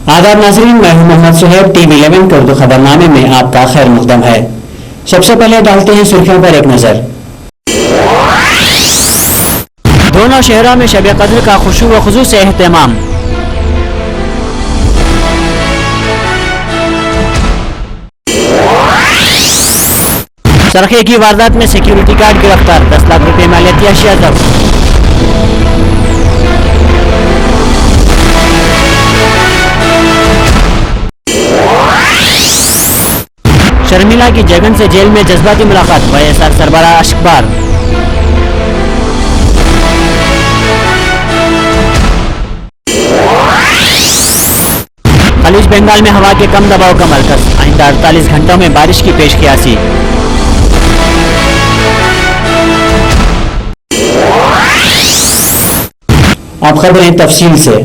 आदाब नाज़रीन, मैं हूं मोहम्मद सुहैब। TV11 के उर्दू खबरनामे में आपका खैर मुक़द्दम है। सबसे पहले डालते हैं सुर्खियों पर एक नजर। दोनों शहरों में शब कद्र का खुशू व खुजू से एहतमाम। सरखे की वारदात में सिक्योरिटी गार्ड गिरफ्तार, 10 लाख रुपए मालियाती अशिया जब्त। शर्मिला की जगन से जेल में जज्बाती मुलाकात, YSR सरबराह अशकबार। खलीज बंगाल में हवा के कम दबाव का मरकज, आइंदा 48 घंटों में बारिश की पेशकियासी। अब खबरें तफसील से।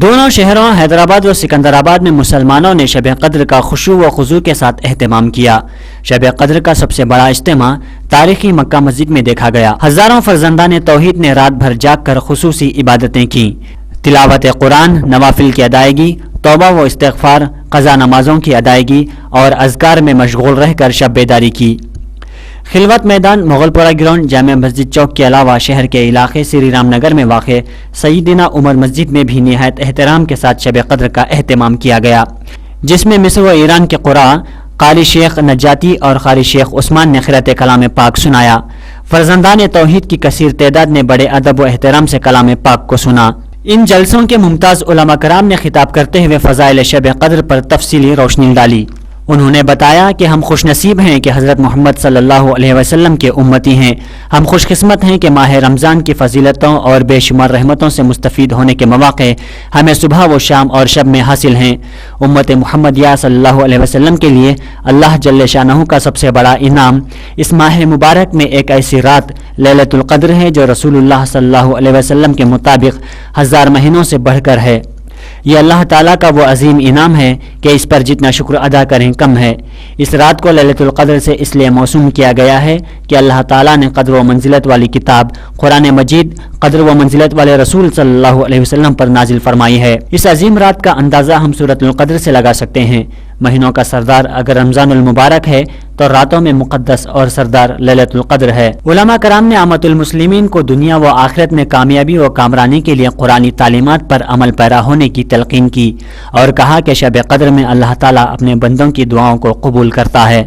दोनों शहरों हैदराबाद और सिकंदराबाद में मुसलमानों ने शब कद्र का खुशू व खुजू के साथ एहतमाम किया। शब कद्र का सबसे बड़ा इज्तिमा तारीखी मक्का मस्जिद में देखा गया। हजारों फर्जंदान तौहीद ने रात भर जाग कर खुसूसी इबादतें की। तिलावत कुरान, नवाफिल की अदायगी, तौबा व इस्तिग़फ़ार, क़ज़ा नमाजों की अदायगी और अज़कार में मशगूल रहकर शब बेदारी की। खिलवत मैदान, मुगलपुरा ग्राउंड, जामिया मस्जिद चौक के अलावा शहर के इलाके श्री राम नगर में वाक़े सईदना उमर मस्जिद में भी निहायत एहतराम के साथ शब कद्र का एहतमाम किया गया, जिसमें मिस्र व ईरान के क़ुरा क़ारी शेख नजाती और क़ारी शेख उस्मान ने क़िरात कलाम पाक सुनाया। फर्जंदान तौहीद की कसीर तादाद ने बड़े अदब व एहतराम से कलाम पाक को सुना। इन जलसों के मुमताज़ उलमा कराम ने खिताब करते हुए फ़ज़ाइल शब कद्र पर तफसीली रोशनी डाली। उन्होंने बताया कि हम खुशनसीब हैं कि हज़रत मोहम्मद सल्लल्लाहु अलैहि वसल्लम के उम्मती हैं। हम खुशकिस्मत हैं कि माह रमज़ान की फ़जीलतों और बेशुमार रहमतों से मुस्तफ़ीद होने के मौक़े हमें सुबह व शाम और शब में हासिल हैं। उम्मत मुहम्मदिया सल्लल्लाहु अलैहि वसल्लम के लिए अल्लाह जल्ल शानहू का सबसे बड़ा इनाम इस माह मुबारक में एक ऐसी रात लैलतुल क़द्र है जो रसूलुल्लाह सल्लल्लाहु अलैहि वसल्लम के मुताबिक 1000 महीनों से बढ़कर है। ये अल्लाह ताला का वो अजीम इनाम है कि इस पर जितना शुक्र अदा करें कम है। इस रात को लैलतुल क़द्र से इसलिए मौसूम किया गया है कि अल्लाह ताला ने क़द्र व मंजिलत वाली किताब कुरान मजीद क़द्र व मंजिलत वाले रसूल सल्लल्लाहु अलैहि वसल्लम पर नाजिल फरमाई है। इस अजीम रात का अंदाज़ा हम सूरतुल क़द्र से लगा सकते हैं। महीनों का सरदार अगर रमज़ानुल मुबारक है तो रातों में मुक़द्दस और सरदार लैलतुल क़द्र है। उलमा कराम ने आमतुल मुस्लिमीन को दुनिया व आखिरत में कामयाबी व कामरानी के लिए कुरानी तालीमात पर अमल पैरा होने की तलकीन की और कहा कि शब कद्र में अल्लाह ताला अपने बंदों की दुआओं को कबूल करता है।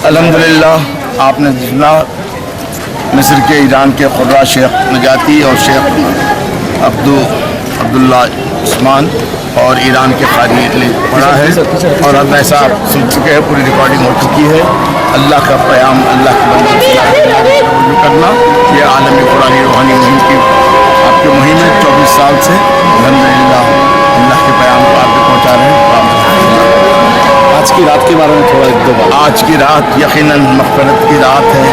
अल्हम्दुलिल्लाह आपने सुना मिस्र के ईरान के खुर्रा शेख नजाती और शेख अब्दुल्ला उस्मान और ईरान के कारी ने पढ़ा है और अब ऐसा आप सुन चुके हैं, पूरी रिकॉर्डिंग हो चुकी है। अल्लाह का प्याम, अल्लाह के बंदे करना, ये आलमी कुरानी रूहानी मुहिम की आपकी मुहिम है। 24 साल से अल्हम्दुलिल्लाह अल्लाह के प्याम को आप तक पहुँचा रहे हैं। आज की रात के बारे में थोड़ा एक दो बात। आज की रात यकीनन मग़फ़िरत की रात है।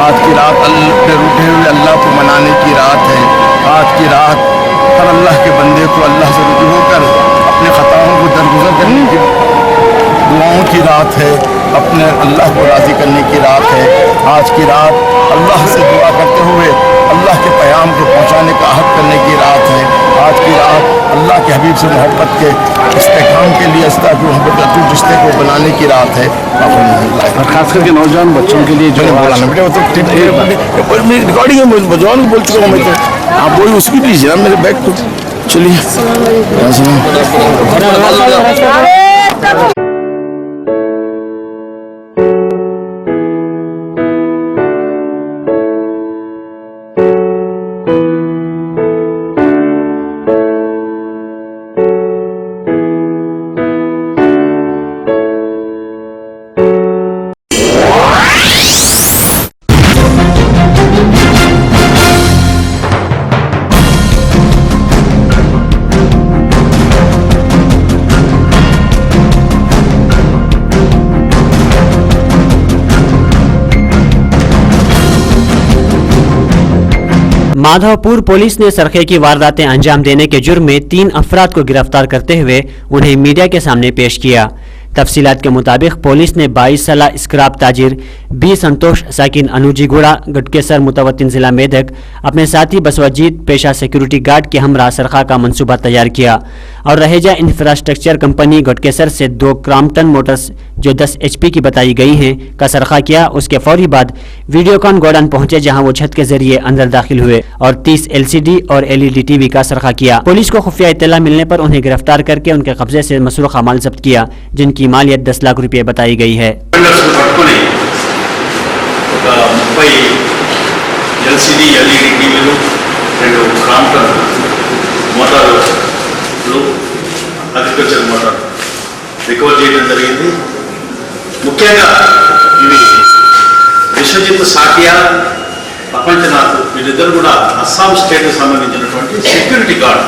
आज की रात अल्लाह रूठे हुए अल्लाह को मनाने की रात है। आज की रात हर अल्लाह के बंदे को अल्लाह से रुजू होकर अपने ख़ताओं को दरगुजर करने की दुआओं की रात है, अपने अल्लाह को राज़ी करने की रात है। आज की रात अल्लाह से दुआ करते हुए अल्लाह के पैगाम को पहुँचाने का अहद करने की रात है। आज की रात अल्लाह के हबीब से मोहब्बत के इस्तेकाम के लिए मोहब्बत अटूट रिश्ते को बनाने की रात है। और खास करके नौजवान बच्चों के लिए जो बोला ना बेटे, वो तो रिकॉर्डिंग है, नौजवान को बोल चुका हूँ मैं तो। आप वही उसकी भी लीजिए ना मेरे बैग को। चलिए माधवपुर पुलिस ने सरखे की वारदातें अंजाम देने के जुर्म में 3 अफराद को गिरफ्तार करते हुए उन्हें मीडिया के सामने पेश किया। तफसीलात के मुताबिक पुलिस ने 22 साला स्क्रैप ताजिर बी संतोष साकिन अनुजीगुड़ा गटकेसर मुतवत्तिन जिला मेदक अपने साथी बसवाजीत पेशा सिक्योरिटी गार्ड के हमरा सरखा का मंसूबा तैयार किया और रहेजा इंफ्रास्ट्रक्चर कंपनी गटकेसर से 2 क्रॉम्पटन मोटर्स जो 10 HP की बताई गई हैं का सरखा किया। उसके फौरी बाद वीडियोकॉन गोडाउन पहुंचे जहां वो छत के जरिए अंदर दाखिल हुए और 30 LCD और LED TV का सरखा किया। पुलिस को खुफिया इत्तला मिलने पर उन्हें गिरफ्तार करके उनके कब्जे से मसरूखा माल जब्त किया, जिनकी मालियत 10 लाख रुपये बताई गई है। LCD LED టీవీలు 2 క్రాంప్టన్ మోటార్లు అగ్రికల్చర్ మోటార్ రికవర్ చేయడం జరిగింది। ముఖ్యంగా ఇవి విశ్వజిత్ సాకియా ప్రపంచనాథ్ వీళ్ళిద్దరు కూడా అస్సాం స్టేట్కి సంబంధించినటువంటి సెక్యూరిటీ గార్డు।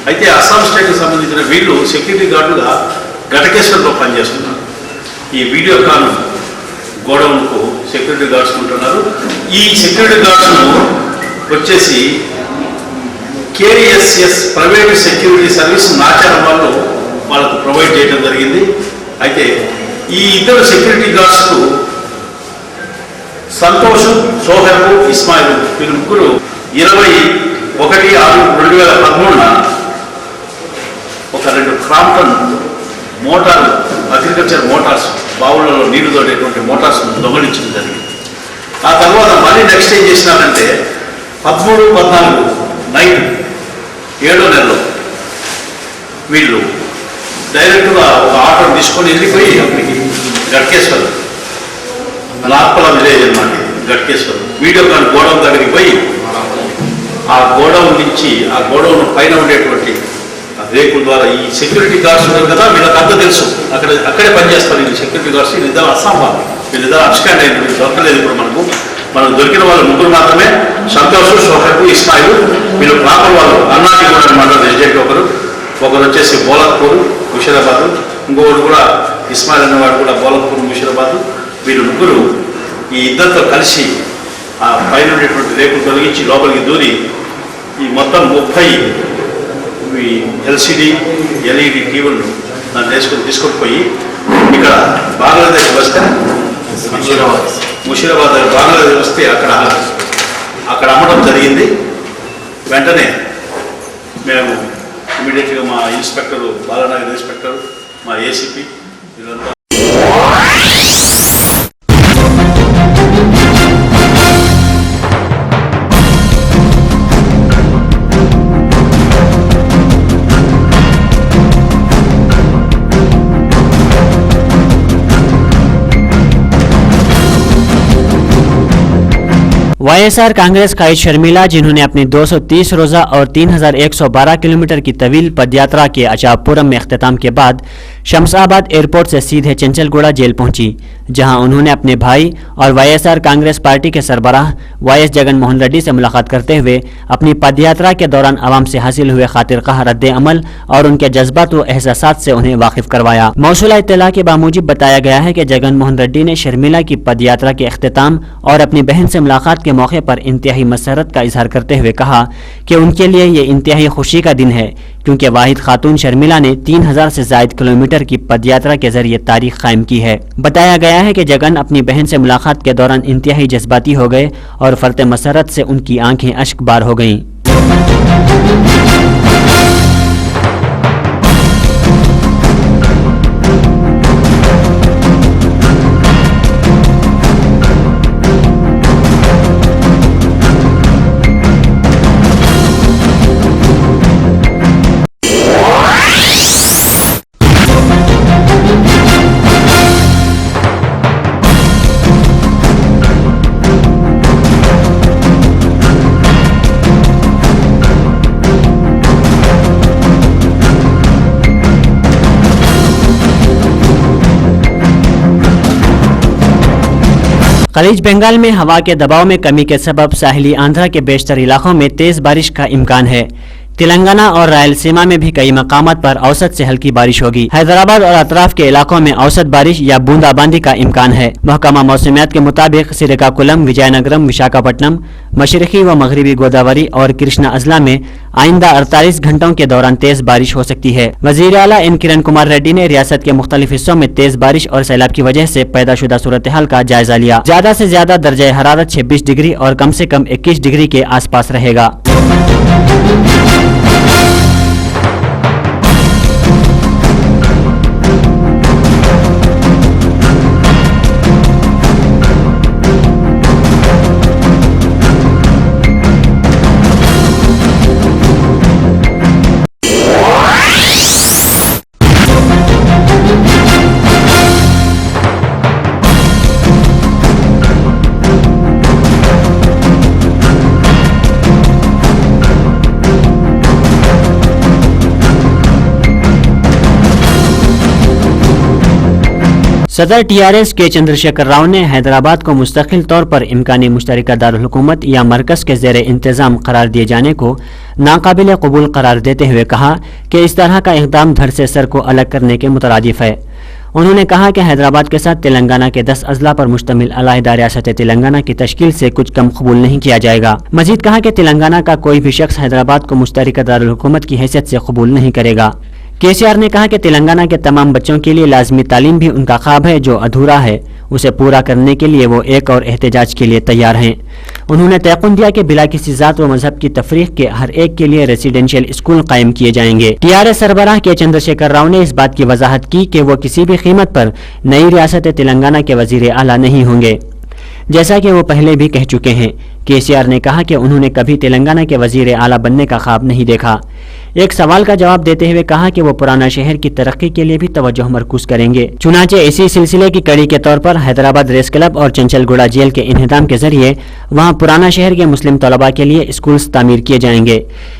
అయితే అస్సాం స్టేట్కి సంబంధించిన వీళ్ళు సెక్యూరిటీ గార్డుగా గటకేశ్వర్లో పనిచేస్తున్నారు। ఈ వీడియోకాన్ గోడౌన్కు సెక్యూరిటీ గార్డ్స్ ఉంటున్నారు। ఈ సెక్యూరిటీ గార్డ్స్ను వచ్చేసి KSS private security service Nacharam వాళ్ళు వాళ్ళకు ప్రొవైడ్ చేయడం జరిగింది। అయితే ఈ ఇద్దరు సెక్యూరిటీ గార్డ్స్కు సంతోష్, సోహెబ్, ఇస్మాయిల్ వీళ్ళు ముగ్గురు 21/6/2013 ఒక 2 క్రాంప్టన్ మోటార్ అగ్రికల్చర్ మోటార్స్ బావులలో నీళ్లు తోడేటువంటి మోటార్స్ దొంగలించడం జరిగింది। ఆ తర్వాత మళ్ళీ నెక్స్ట్ ఏం చేసినారంటే 13-14 నైట్ 7వ నెలలో వీళ్ళు డైరెక్ట్గా ఒక ఆటోని తీసుకొని వెళ్ళిపోయి అక్కడికి గట్కేశ్వర్ లార్పల విలేజ్ అన్నమాట గట్కేశ్వర్ వీడియోకాన్ గోడౌన్ దగ్గరికి పోయి ఆ గోడౌన్ నుంచి ఆ గోడౌన్ పైన ఉండేటువంటి రేకుల ద్వారా ఈ సెక్యూరిటీ గార్డ్స్ ఉన్నారు కదా వీళ్ళకి అంతా తెలుసు, అక్కడే పనిచేస్తారు ఈ సెక్యూరిటీ గార్డ్స్। వీళ్ళిద్దరు అస్సాం వాళ్ళు, వీళ్ళిద్దరు అబ్స్కాండ్ అయింది, వీళ్ళు దొరకలేదు। ఇప్పుడు మనకు దొరికిన వాళ్ళు ముగ్గురు మాత్రమే, సంతోష్, సోహెబ్, ఇస్మాయిల్। వీళ్ళు ప్రాపర్ వాళ్ళు అన్నాజీగూడ అనమాట ఏజెంట్ ఒకరు వచ్చేసి బోలక్పూర్ ముషీరాబాద్, ఇంకొకటి కూడా ఇస్మాయిల్ అన్నవాడు కూడా బోలక్పూర్ ముషీరాబాద్। వీళ్ళు ముగ్గురు ఈ ఇద్దరితో కలిసి ఆ పైన ఉండేటువంటి రేకులు తొలగించి లోపలికి దూరి ఈ మొత్తం 30 LCD LED టీవీలను నన్ను తీసుకొని పోయి ఇక్కడ బంగ్లాదేశ్ వస్తే ముషీరాబాద్ బంగ్లాదేశ్ వస్తే అక్కడ అమ్మడం జరిగింది। వెంటనే మేము ఇమీడియట్గా మా ఇన్స్పెక్టర్ బాలానగర్ ఇన్స్పెక్టర్, మా ACP వీళ్ళంతా वाईएसआर कांग्रेस कायद शर्मिला, जिन्होंने अपनी 230 रोजा और 3112 किलोमीटर की तवील पदयात्रा के अचापुरम में अख्तिताम के बाद शमशाबाद एयरपोर्ट से सीधे चंचलगुड़ा जेल पहुंची, जहां उन्होंने अपने भाई और वाईएसआर कांग्रेस पार्टी के सरबराह वाईएस जगन मोहन रेड्डी से मुलाकात करते हुए अपनी पदयात्रा के दौरान आवाम से हासिल हुए खातिर-ख्वाह रद्द-ए-अमल और उनके जज्बात व एहसासात से उन्हें वाकिफ करवाया। मौसूला इत्तला के बामूजिब बताया गया है कि जगन मोहन रेड्डी ने शर्मिला की पदयात्रा के अख्तिताम और अपनी बहन से मुलाकात के मौके पर इंतहाई मसरत का इजहार करते हुए कहा कि उनके लिए ये इंतहाई खुशी का दिन है, क्योंकि वाहिद खातून शर्मिला ने 3000 से ज्यादा किलोमीटर की पदयात्रा के जरिए तारीख कायम की है। बताया गया है कि जगन अपनी बहन से मुलाकात के दौरान इंतहाई जज्बाती हो गए और फर्त मसरत से उनकी आंखें अश्कबार हो गईं। खलीज बंगाल में हवा के दबाव में कमी के सबब साहिली आंध्रा के बेशतर इलाकों में तेज बारिश का इम्कान है। तेलंगाना और रायलसीमा में भी कई मकामात पर औसत से हल्की बारिश होगी। हैदराबाद और अतराफ के इलाकों में औसत बारिश या बूंदाबांदी का इम्कान है। महकमा मौसमियात के मुताबिक श्रीकाकुलम, विजयनगरम, विशाखापट्टनम, मशरकी व मगरबी गोदावरी और कृष्णा अजला में आइंदा 48 घंटों के दौरान तेज बारिश हो सकती है। वजीर आला एन किरण कुमार रेड्डी ने रियासत के मुख्तलिफ हिस्सों में तेज बारिश और सैलाब की वजह से पैदा शुदा सूरत हाल का जायजा लिया। ज्यादा से ज्यादा दर्जा हरारत 26 डिग्री और कम से कम 21 डिग्री के आसपास रहेगा। सदर टीआरएस के चंद्रशेखर राव ने हैदराबाद को मुस्तकिल तौर पर इम्कानी मुश्तरका दारुल हुकूमत या मरकज के ज़ेरे इंतज़ाम करार दिए जाने को नाकाबिल कबूल करार देते हुए कहा कि इस तरह का इक़दाम धड़ से सर को अलग करने के मुतरादिफ है। उन्होंने कहा कि हैदराबाद के साथ तेलंगाना के 10 अजला पर मुश्तमिल अलहदा रियासत तेलंगाना की तश्कील से कुछ कम कबूल नहीं किया जाएगा। मजीद कहा कि तेलंगाना का कोई भी शख्स हैदराबाद को मुश्तरका दारुल हुकूमत की हैसियत से कबूल नहीं करेगा। केसीआर ने कहा कि तेलंगाना के तमाम बच्चों के लिए लाजमी तालीम भी उनका ख्वाब है, जो अधूरा है उसे पूरा करने के लिए वो एक और एहतजाज के लिए तैयार हैं। उन्होंने तयक़ुन दिया कि बिला किसी जात व मजहब की तफरीक के हर एक के लिए रेसिडेंशियल स्कूल कायम किए जाएंगे। टीआरएस सरबराह के चंद्रशेखर राव ने इस बात की वजाहत की कि वो किसी भी कीमत पर नई रियासत तेलंगाना के वजीर आला नहीं होंगे, जैसा कि वो पहले भी कह चुके हैं। केसीआर ने कहा कि उन्होंने कभी तेलंगाना के वजीर आला बनने का ख्वाब नहीं देखा। एक सवाल का जवाब देते हुए कहा कि वो पुराना शहर की तरक्की के लिए भी तवज्जो मरकूज करेंगे। चुनाचे इसी सिलसिले की कड़ी के तौर पर हैदराबाद रेस क्लब और चंचलगुड़ा जेल के इन्हिदाम के जरिए वहां पुराना शहर के मुस्लिम तलबा के लिए स्कूल्स तामीर किए जाएंगे।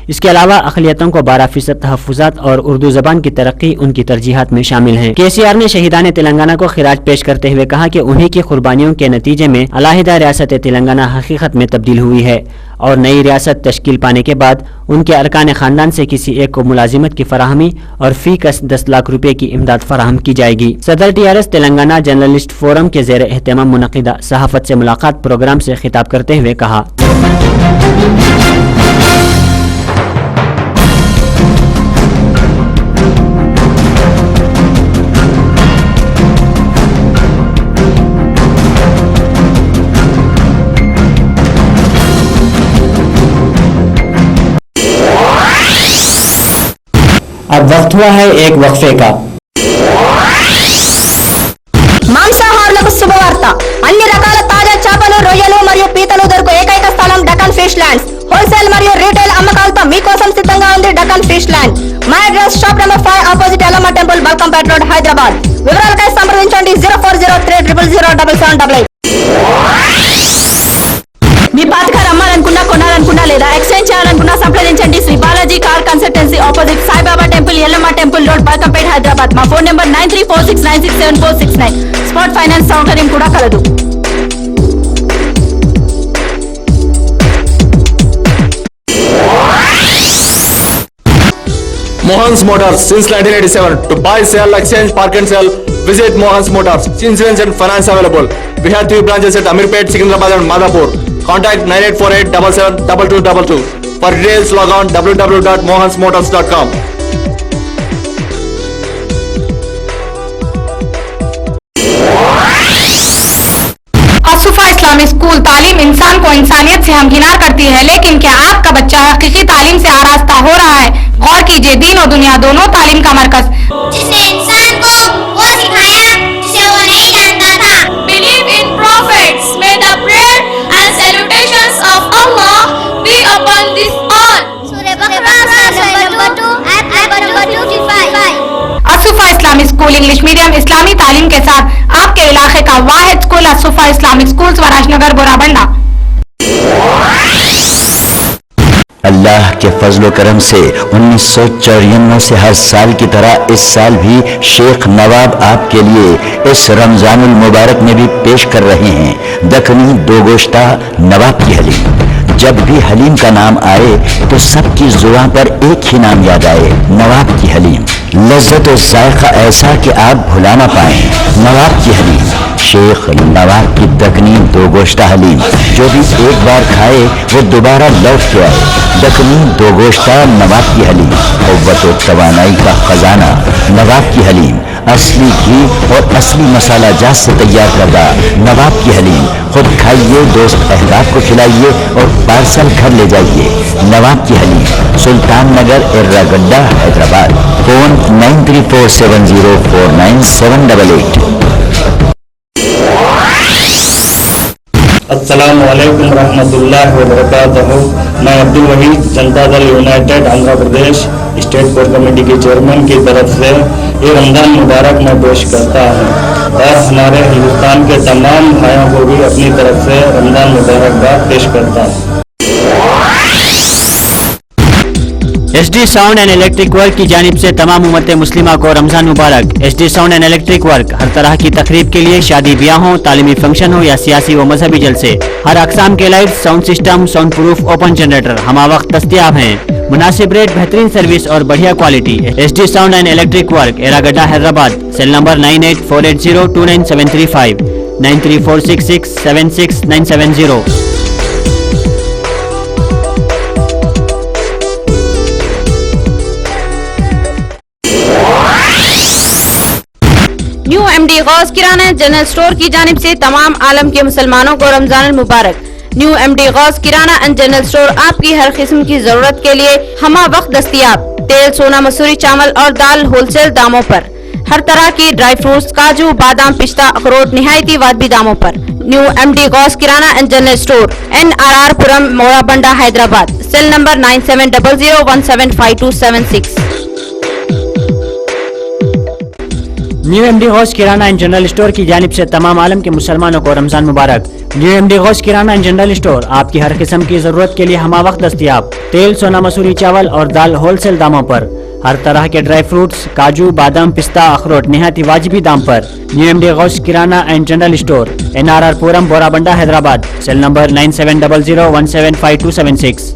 इसके अलावा अक़लियतों को 12% तहफ़्फ़ुज़ात और उर्दू ज़बान की तरक्की उनकी तरजीहात में शामिल है। केसीआर ने शहीदान तेलंगाना को खिराज पेश करते हुए कहा कि उन्हीं की कुर्बानियों के नतीजे में अलहदा रियासत तेलंगाना हकीकत में तब्दील हुई है और नई रियासत तश्कील पाने के बाद उनके अरकान खानदान से किसी एक को मुलाजिमत की फराहमी और फी कस 10 लाख रुपए की इमदाद फराहम की जाएगी। सदर टीआरएस तेलंगाना जर्नलिस्ट फोरम के ज़ेर एहतमाम मुनक़िदा सहाफ़त से मुलाकात प्रोग्राम से खिताब करते हुए कहा, अब वक्त हुआ है एक वक्फे का। మాంసాహారులకు శుభవార్త, అన్ని రకాల తాజా చేపలు, రొయ్యలు మరియు పీతలు దొరుకు ఏకైక స్థలం డకన్ ఫిష్ ల్యాండ్స్. హోల్సేల్ మరియు రీటైల్ అమ్మకాలతో మీకోసం సిద్ధంగా ఉంది Deccan fish land. My address shop number 5 opposite Yellamma temple, Balkampet road, Hyderabad. వివరాలకై సంప్రదించండి 0403 000 7788. మీ లేదా ఎక్స్చేంజ్ చేయాలనుకున్నా సంప్రదించండి Shri Balaji car consultancy opposite Saibaba temple Yellamma temple road Balkampet Hyderabad. మా ఫోన్ నెంబర్ 9346967469. స్పాట్ ఫైనాన్స్ సౌకర్యం కూడా కలదు. Mohan's Motors since 1987. To buy, sell, exchange, park and sell, visit Mohan's Motors. Insurance and finance available. We have 3 branches at Amirpet, Secunderabad and Madhapur. Contact 9848772222. For details, log on www.mohansmotors.com. Asufa Islamic school तालीम इंसान को इंसानियत से हमकिनार करती है, लेकिन क्या आपका बच्चा हकीकी तालीम से आरास्ता हो रहा है? गौर कीजिए, दीन और दुनिया दोनों तालीम का मरकज जिसने इंसान को वो सिखाया जिसे वो नहीं जानता था. Believe in prophets. May the prayer and salutations of Allah be upon this all. Surah Baqarah number 2 ayat number 25. Asufa Islamic school English medium इस्लामी तालीम के साथ आपके इलाके का वाहिद school Asufa Islamic school Swarajnagar Borabanda. अल्लाह के फजल करम से 1994 से हर साल की तरह इस साल भी शेख नवाब आपके लिए इस रमजानुल मुबारक में भी पेश कर रहे हैं दखनी दो गोश्ता नवाब की हलीम. जब भी हलीम का नाम आए तो सबकी जुबान पर एक ही नाम याद आए, नवाब की हलीम. लज्जत और जायका ऐसा कि आप भुला ना पाएं. नवाब की हलीम, शेख नवाब की दखनी दो गोश्ता हलीम. जो भी एक बार खाए वो दोबारा लौट के आए. दखनी दो गोश्ता नवाब की हलीम, क़ुव्वत और तवानाई का खजाना. नवाब की हलीम असली घी और असली मसाला जात से तैयार करदा. नवाब की हलीम खुद खाइए, दोस्त अहबाब को खिलाइए और पार्सल घर ले जाइए. नवाब की हलीम, सुल्तान नगर, एर्रागड्डा, हैदराबाद. फोन 9347049788. अस्सलामु अलैकुम रहमतुल्लाहि व बरकातहू. मैं Abdul Waheed Janata Dal United Andhra Pradesh state core committee के चेयरमैन की तरफ से ये रमजान मुबारक मैं पेश करता हूँ और हमारे हिंदुस्तान के तमाम भाइयों को भी अपनी तरफ से रमजान मुबारकबाद पेश करता हूँ. SD sound and electric work की जानिब से तमाम उम्मत मुस्लिमा को रमजान मुबारक. SD sound and electric work हर तरह की तकरीब के लिए, शादी ब्याह हो, तालीमी फंक्शन हो या सियासी व मजहबी जलसे, हर अकसाम के light, sound system, sound proof, open generator हमा वक्त दस्तियाब हैं. मुनासिब रेट, बेहतरीन सर्विस और बढ़िया quality. SD sound and electric work, Erragadda, Hyderabad. Cell number 9848029735, 9346676970. New MD Ghouse Kirana general store की जानिब से तमाम आलम के मुसलमानों को रमजान मुबारक. New MD Ghouse Kirana and general store आपकी हर किस्म की जरूरत के लिए हमा वक्त दस्तियाब. तेल, सोना मसूरी, चावल और दाल होलसेल दामों पर. हर तरह की ड्राई फ्रूट्स, काजू, बादाम, पिस्ता, अखरोट निहायती वाजबी दामों पर. New MD Ghouse Kirana and general store, NRR Puram, Borabanda, Hyderabad. Cell number 9700175276. New MD Ghouse Kirana and general store की जानिब से तमाम आलम के मुसलमानों को रमजान मुबारक. New MD Ghouse Kirana and general store आपकी हर किस्म की जरूरत के लिए हमा वक्त दस्तियाब. तेल, सोना मसूरी, चावल और दाल होलसेल दामों पर. हर तरह के ड्राई फ्रूट्स, काजू, बादाम, पिस्ता, अखरोट निहायती वाजिबी दाम पर. New MD Ghouse Kirana and general store, NRR Puram, Borabanda, Hyderabad. Cell number 9700175276.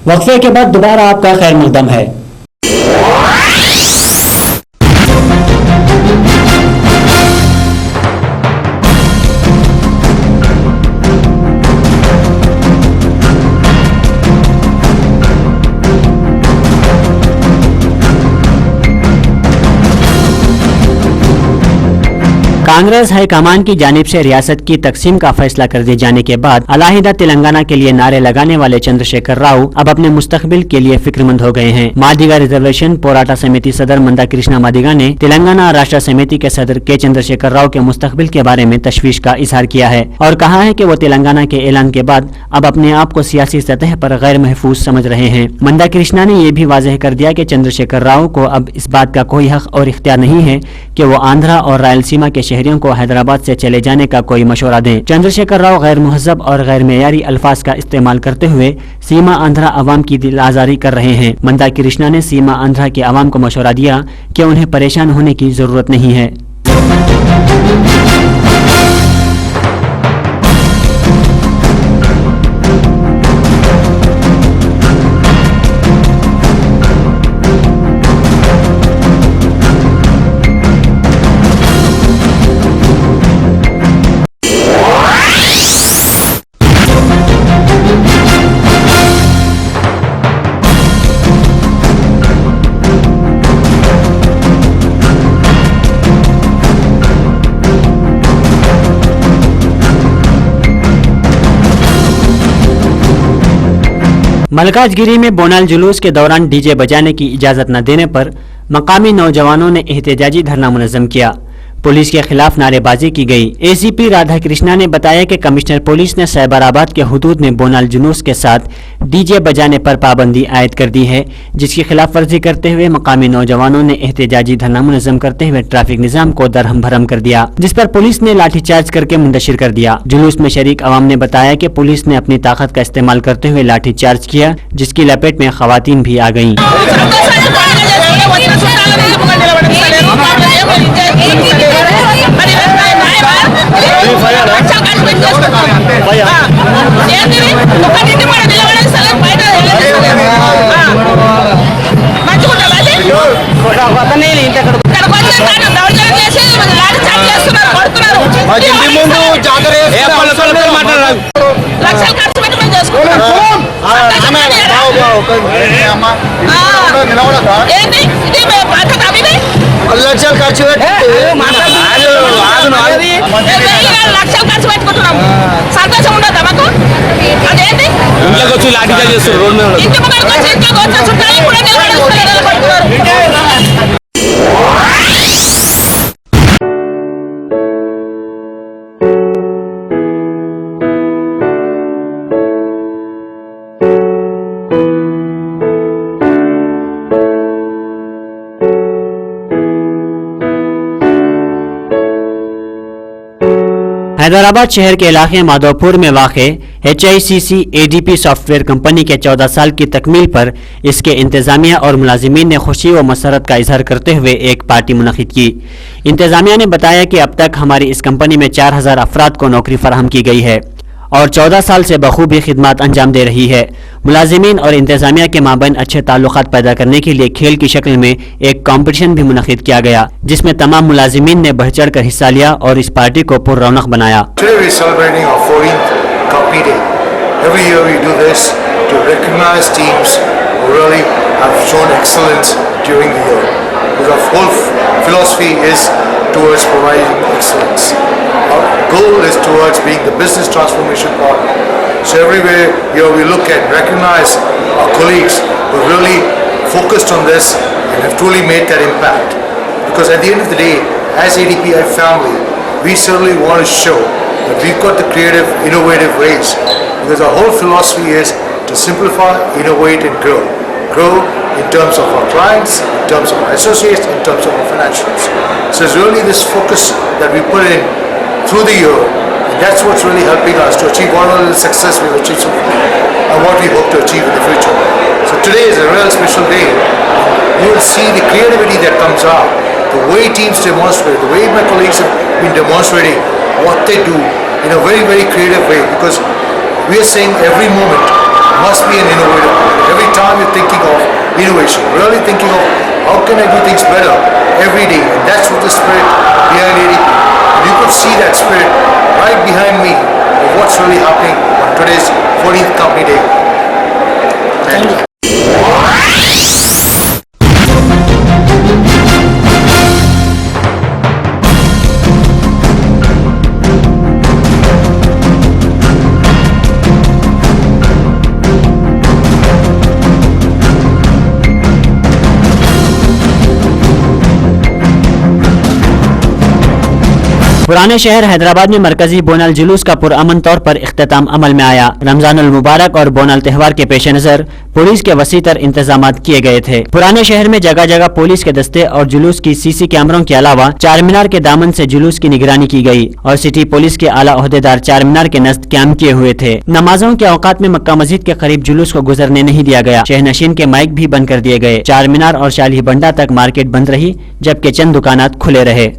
वक्फे के बाद दोबारा आपका खैर मकदम है. कांग्रेस हाईकमान की जानिब से रियासत की तकसीम का फैसला कर दिए जाने के बाद अलाहिदा तेलंगाना के लिए नारे लगाने वाले चंद्रशेखर राव अब अपने मुस्तकबिल के लिए फिक्रमंद हो गए हैं। मादिगा रिजर्वेशन पोराटा समिति सदर मंदा कृष्णा मादिगा ने तेलंगाना राष्ट्र समिति के सदर के चंद्रशेखर राव के मुस्तकबिल के बारे में तशवीश का इजहार किया है और कहा है कि वो तेलंगाना के ऐलान के बाद अब अपने आप को सियासी सतह पर गैर महफूज समझ रहे हैं। मंदा कृष्णा ने यह भी वाजह कर दिया कि चंद्रशेखर राव को अब इस बात का कोई हक और इख्तियार नहीं है कि वो आंध्रा और रायलसीमा के शहरियों को हैदराबाद से चले जाने का कोई मशवरा दें। चंद्रशेखर राव गैर मुहज़्ज़ब और गैर मेयारी अल्फाज का इस्तेमाल करते हुए सीमा आंध्रा अवाम की दिल आजारी कर रहे हैं। मंदा कृष्णा ने सीमा आंध्रा के अवाम को मशवरा दिया कि उन्हें परेशान होने की जरूरत नहीं है। मलकाजगिरी में बोनाल जुलूस के दौरान डीजे बजाने की इजाजत न देने पर मकामी नौजवानों ने एहतजाजी धरना मुनज़्ज़म किया। पुलिस के खिलाफ नारेबाजी की गई। एसीपी राधा कृष्णा ने बताया कि कमिश्नर पुलिस ने साइबराबाद के हुदूद में बोनाल जुलूस के साथ डीजे बजाने पर पाबंदी आयद कर दी है, जिसकी खिलाफ वर्जी करते हुए मकामी नौजवानों ने एहतजाजी धरना मुनज़्ज़म करते हुए ट्रैफिक निजाम को दरहम भरम कर दिया, जिस पर पुलिस ने लाठीचार्ज करके मुंतशिर कर दिया। जुलूस में शरीक अवाम ने बताया कि पुलिस ने अपनी ताकत का इस्तेमाल करते हुए लाठीचार्ज किया, जिसकी लपेट में खवातीन भी आ गयी। లక్షలు ఖర్చు పెట్టుకుంటున్నాం సంతోషం ఉండదా మాకు? అదేంటి ఇంట్లోకి వచ్చి లాఠీచార్జ్ చేస్తారు రోడ్ మీద. ఇంటి ముందరకు వచ్చి ఇంట్లోకి వచ్చి చుట్టాలు కూడా నిలబడుతున్నారు. हैदराबाद शहर के इलाके माधोपुर में वाक़े HICC ADP सॉफ्टवेयर कंपनी के 14 साल की तकमील पर इसके इंतजामिया और मुलाजिमीन ने खुशी व मसरत का इजहार करते हुए एक पार्टी मुनक़िद की। इंतजामिया ने बताया कि अब तक हमारी इस कंपनी में 4000 अफराद को नौकरी फराहम की गई है और 14 साल से बखूबी खिदमत अंजाम दे रही है। मुलाजिमीन और इंतजामिया के माबैन अच्छे ताल्लुकात पैदा करने के लिए खेल की शक्ल में एक कॉम्पिटिशन भी मुनक़िद किया गया, जिसमें तमाम मुलाजिमीन ने बढ़ चढ़ कर हिस्सा लिया और इस पार्टी को पुररौनक बनाया। Every year we do this to recognize teams who really have shown excellence during the year. Because our whole philosophy is towards providing excellence. Our goal is towards being the business transformation partner. So everywhere here we look and recognize our colleagues who are really focused on this and have truly made that impact. Because at the end of the day, as ADPI family, we certainly want to show that we've got the creative, innovative ways. Because our whole philosophy is to simplify, innovate and grow. Grow in terms of our clients, in terms of our associates, in terms of our financials. So it's really this focus that we put in through the year, and that's what's really helping us to achieve all of the success we've achieved so far and what we hope to achieve in the future. So today is a real special day. You will see the creativity that comes out, the way teams demonstrate, the way my colleagues have been demonstrating what they do in a very, very creative way, because we are saying every moment must be an innovative moment. Every time you're thinking of innovation, really thinking of how can I do things better every day, and that's what the spirit behind ADP. And you could see that spirit right behind me of what's really happening on today's 14th Company Day. Thank you. पुराने शहर हैदराबाद में मरकजी बोनल जुलूस का पुरअमन तौर पर इख्तिताम अमल में आया। रमजानुल मुबारक और बोनल त्यौहार के पेश नजर पुलिस के वसीतर इंतजाम किए गए थे। पुराने शहर में जगह जगह पुलिस के दस्ते और जुलूस की सीसी कैमरों के अलावा चार मीनार के दामन से जुलूस की निगरानी की गई और सिटी पुलिस के आला ओहदेदार चार मीनार के नज़द क्याम किए हुए थे। नमाजों के औकात में मक्का मस्जिद के करीब जुलूस को गुजरने नहीं दिया गया। शहनशीन के माइक भी बंद कर दिए गए। चार मीनार और शाली बंडा तक मार्केट बंद रही, जबकि चंद दुकानात खुले रहे।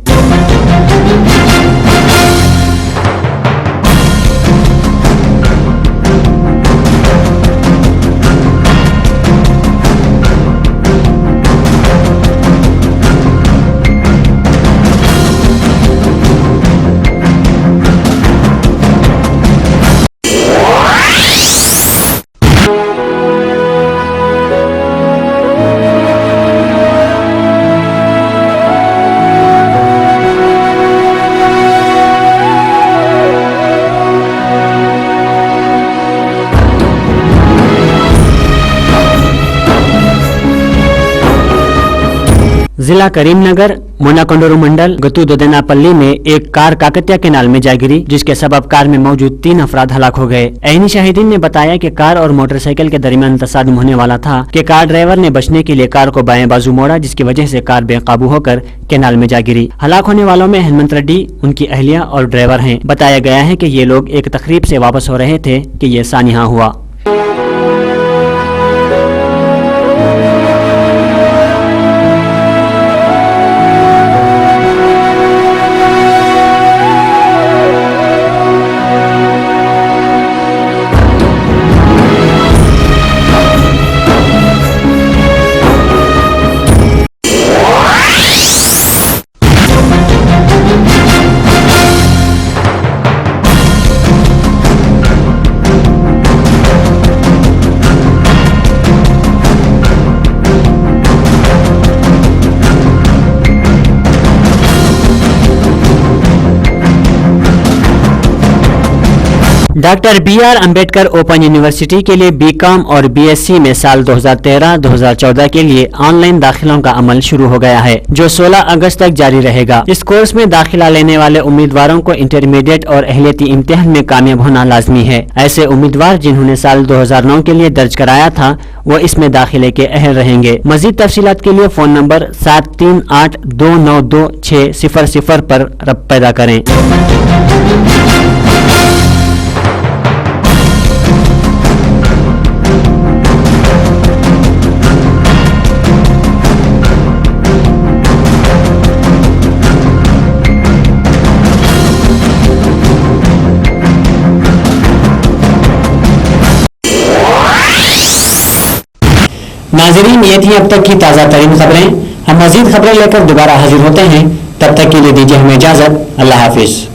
जिला करीमनगर मोनाकोंडोरू मंडल गतुदोदेनापल्ली में एक कार काकतिया केनाल में जा गिरी, जिसके सबब कार में मौजूद 3 अफराद हलाक हो गए। ऐनी शाहिदीन ने बताया कि कार और मोटरसाइकिल के दरमियान तसादुम होने वाला था कि कार ड्राइवर ने बचने के लिए कार को बाएं बाजू मोड़ा, जिसकी वजह से कार बेकाबू होकर केनाल में जा गिरी। हलाक होने वालों में हेमंत रेड्डी, उनकी अहलिया और ड्राइवर हैं। बताया गया है कि ये लोग एक तकरीब से वापस हो रहे थे कि ये सानिहा हुआ। Doctor BR Ambedkar open university के लिए बीकॉम और BSc में साल 2013-2014 के लिए ऑनलाइन दाखिलों का अमल शुरू हो गया है, जो 16 अगस्त तक जारी रहेगा। इस कोर्स में दाखिला लेने वाले उम्मीदवारों को इंटरमीडिएट और अहलियती इम्तिहान में कामयाब होना लाजमी है। ऐसे उम्मीदवार जिन्होंने साल 2009 के लिए दर्ज कराया था, वो इसमें दाखिले के अहल रहेंगे। मजीद तफसीलात के लिए फोन नंबर 7382922600 पर रब्त पैदा करें। नाजरीन, ये थी अब तक की ताज़ा तरीन खबरें। हम मजीद खबरें लेकर दोबारा हाजिर होते हैं। तब तक के लिए दीजिए हमें इजाज़त। अल्लाह हाफिज।